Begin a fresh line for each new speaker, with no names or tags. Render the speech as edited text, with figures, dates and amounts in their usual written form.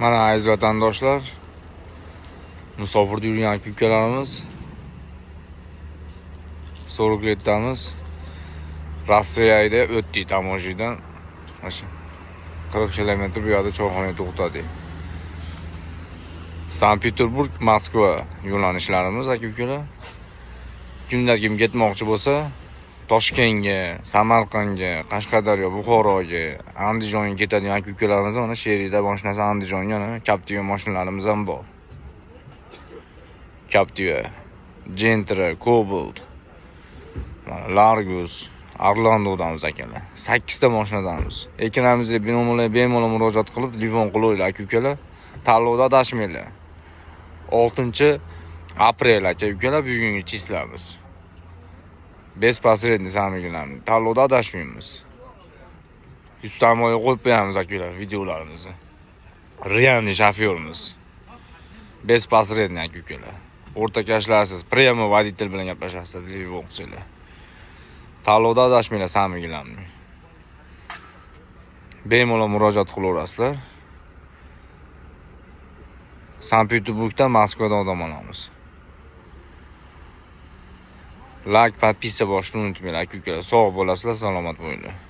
Mana aziz vatandoshlar, musofirda yurgan aka-ukalarimiz, 40 letdamiz. Rossiyaga o'tdik tamoshidan. Mana 40 kilometr bu yerda choyxonaga to'xtadik. Sankt-Peterburg, Moskva yo'nalishlarimiz aka-ukalar. Kimlar kim ketmoqchi bo'lsa, Toshkentga, Samarqandga, Qashqadaryo, Buxoroga, Andijonga ketadigan aka-ukalarimiz mana shu yerda boshlansa Andijonga Captiva mashinalarimiz ham bor. Captiva, Gentra, Cobalt, Largus, Arlandodamiz akalar. 8 ta mashinadamiz. Ekranimizga bemalol murojaat qilib, telefon qilaylik aka-ukalar. Tanlovda adashmanglar. 6-aprel aka-ukalar bugungi chislamiz. Bezposredni samigilarni tanlovda adashmaymiz. Yustamoyga qo'yib qo'yamiz aka-ukalar videolarimizni. Realniy shofyorimiz. Bezposredni aka-ukalar. O'rtakashlarsiz, premo voditel bilan gaplashasiz, telefon qilsanglar. Tanlovda adashmanglar samigilarni. Bemalol murojaat qilaverasizlar. Sankt-Peterburgdan Moskvadan odam olamiz. Like, podpisa bosishni unutmanglar aka-ukalar. Sog' bo'lasizlar, salomat bo'linglar.